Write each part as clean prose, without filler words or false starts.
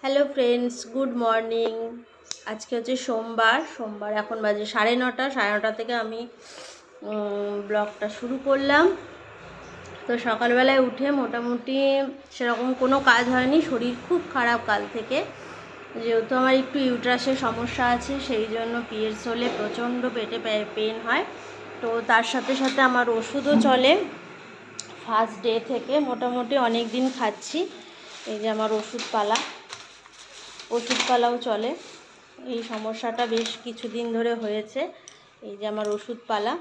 Hello friends, good morning. আজকে হচ্ছে সোমবার এখন বাজে 9:30। 9:30 থেকে আমি ব্লগটা শুরু করলাম। তো সকালবেলায় উঠে মোটামুটি সেরকম কোনো কাজ হয়নি, শরীর খুব খারাপ কাল থেকে। যেহেতু আমার একটু ইউট্রাসের সমস্যা আছে, সেই জন্য পিরিয়ডস হলে প্রচণ্ড পেটে পেন হয়। তো তার সাথে সাথে আমার ওষুধও চলে ফার্স্ট ডে থেকে, মোটামুটি অনেক দিন খাচ্ছি। এই যে আমার ওষুধপালাও চলে। এই সমস্যাটা বেশ কিছুদিন ধরে হয়েছে। এই যে আমার ওষুধপালা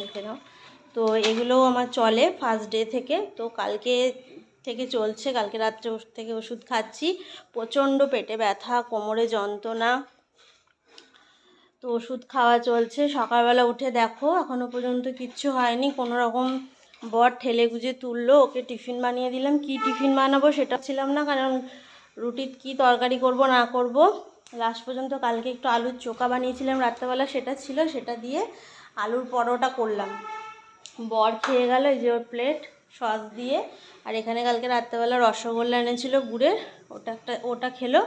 দেখে নাও। তো এগুলোও আমার চলে ফার্স্ট ডে থেকে। তো কালকে থেকে চলছে, কালকে রাত্রে থেকে ওষুধ খাচ্ছি। প্রচণ্ড পেটে ব্যথা, কোমরে যন্ত্রণা, তো ওষুধ খাওয়া চলছে। সকালবেলা উঠে দেখো এখনও পর্যন্ত কিচ্ছু হয়নি, কোনো রকম বর ঠেলে গুজে তুললো। ওকে টিফিন বানিয়ে দিলাম। কি টিফিন বানাবো সেটা ছিলাম না, কারণ রুটির কি তরকারি করব না করব। লাস্ট পর্যন্ত কালকে একটু আলুর চোখা বানিয়েছিলাম রাত্রেবেলা, সেটা ছিল, সেটা দিয়ে আলুর পরোটা করলাম। বর খেয়ে গেল, এই যে ওর প্লেট সস দিয়ে। আর এখানে কালকে রাত্রেবেলা রসগোল্লা এনেছিল গুড়ের, ওটা খেলো।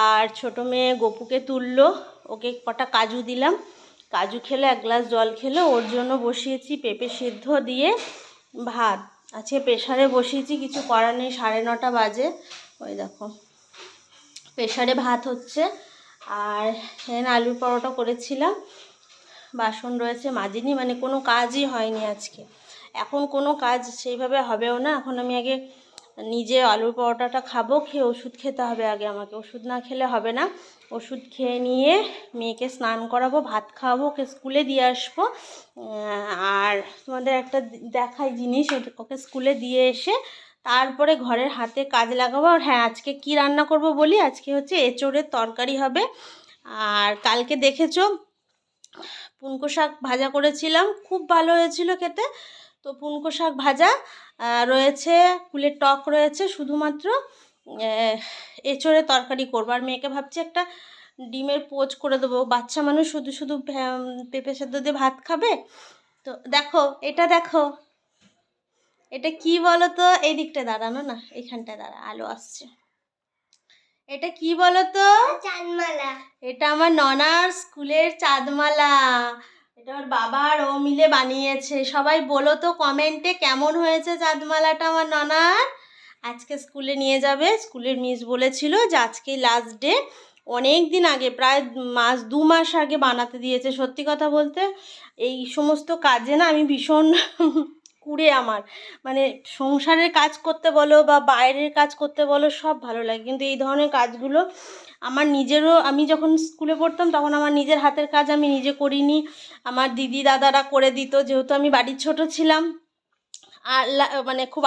আর ছোটো মেয়ে গপুকে তুললো, ওকে কটা কাজু দিলাম, কাজু খেলো, 1 গ্লাস জল খেলো। ওর জন্য বসিয়েছি পেঁপে সিদ্ধ দিয়ে ভাত। আজকে প্রেশারে বসিয়েছি, কিছু করার নেই, 9:30 বাজে। ওই দেখো প্রেশারে ভাত হচ্ছে। আর এখানে আলুর পরোটা করেছিলাম, বাসন রয়েছে মাজিনি, মানে কোনো কাজই হয়নি আজকে। এখন কোনো কাজ সেইভাবে হবেও না। এখন আমি আগে নিজে আলুর পরোটাটা খাবো, খেয়ে ওষুধ খেতে হবে আগে আমাকে। ওষুধ না খেলে হবে না। ওষুধ খেয়ে নিয়ে মেয়েকে স্নান করাবো, ভাত খাওয়াবো, ওকে স্কুলে দিয়ে আসবো। আর তোমাদের একটা দেখাই জিনিস, ওকে স্কুলে দিয়ে এসে তারপরে ঘরের হাতে কাজ লাগাবো। আর হ্যাঁ, আজকে কি রান্না করব বলি, আজকে হচ্ছে এঁচোড়ের তরকারি হবে। আর কালকে দেখেছো পুনকো শাক ভাজা করেছিলাম, খুব ভালো হয়েছিল খেতে। তো পুনকো শাক ভাজা রয়েছে, কুলের টক রয়েছে, শুধুমাত্র এঁচোড়ের তরকারি করবো। আর মেয়েকে ভাবছি একটা ডিমের পোচ করে দেবো, বাচ্চা মানুষ শুধু শুধু পেঁপে সেদ্ধ দিয়ে ভাত খাবে। তো দেখো দেখো, এটা কি বলো তো, এই দিকটা দাঁড়ানো না, এইখানটায় দাঁড়া, আলো আসছে। এটা কি বলো তো? চাঁদমালা। এটা আমার ননার স্কুলের চাঁদমালা। এটা আমার বাবা আর ও মিলে বানিয়েছে। সবাই বলো তো কমেন্টে কেমন হয়েছে চাঁদমালাটা আমার ননার। আজকে স্কুলে নিয়ে যাবে, স্কুলের মিস বলেছিল যে আজকে লাস্ট ডে। অনেক দিন আগে, প্রায় 2 মাস আগে বানাতে দিয়েছে। সত্যি কথা বলতে এই সমস্ত কাজে না আমি ভীষণ কুড়ে, আমার মানে সংসারের কাজ করতে বলো বা বাইরের কাজ করতে বলো সব ভালো লাগে, কিন্তু এই ধরনের কাজগুলো আমার নিজেরও, আমি যখন স্কুলে পড়তাম তখন আমার নিজের হাতের কাজ আমি নিজে করিনি, আমার দিদি দাদারা করে দিত, যেহেতু আমি বাড়ির ছোট ছিলাম। আর মানে খুব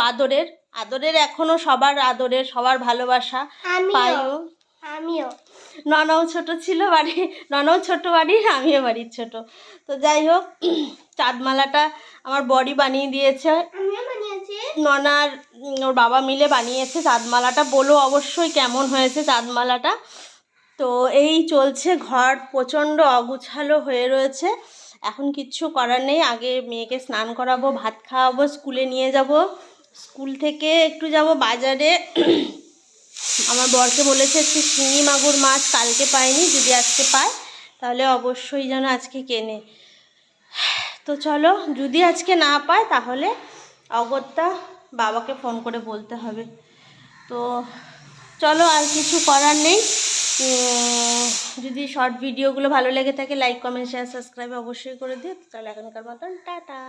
আদরের এখনও সবার আদরের, সবার ভালোবাসা পাইও। আমিও, ননাও ছোট ছিল বাড়ি, ননাও ছোট বাড়ির, আমিও বাড়ির ছোট। তো যাই হোক, চাঁদমালাটা আমার বড়ি বানিয়ে দিয়েছে, ননার ওর বাবা মিলে বানিয়েছে চাঁদমালাটা। বলো অবশ্যই কেমন হয়েছে চাঁদমালাটা। তো এই চলছে, ঘর প্রচণ্ড অগুছালো হয়ে রয়েছে। এখন কিচ্ছু করার নেই, আগে মেয়েকে স্নান করাবো, ভাত খাওয়াবো, স্কুলে নিয়ে যাব। স্কুল থেকে একটু যাব বাজারে। আমার বরকে বলেছে একটু শিঙি মাগুর মাছ কালকে পাইনি, যদি আজকে পায় তাহলে অবশ্যই যেন আজকে কেনে। তো চলো, যদি আজকে না পায় তাহলে অগত্যা বাবাকে ফোন করে বলতে হবে। তো চলো, আর কিছু করার নেই। যদি শর্ট ভিডিওগুলো ভালো লেগে থাকে লাইক কমেন্ট শেয়ার সাবস্ক্রাইব অবশ্যই করে দিও। তাহলে এখনকার মতন টাটা।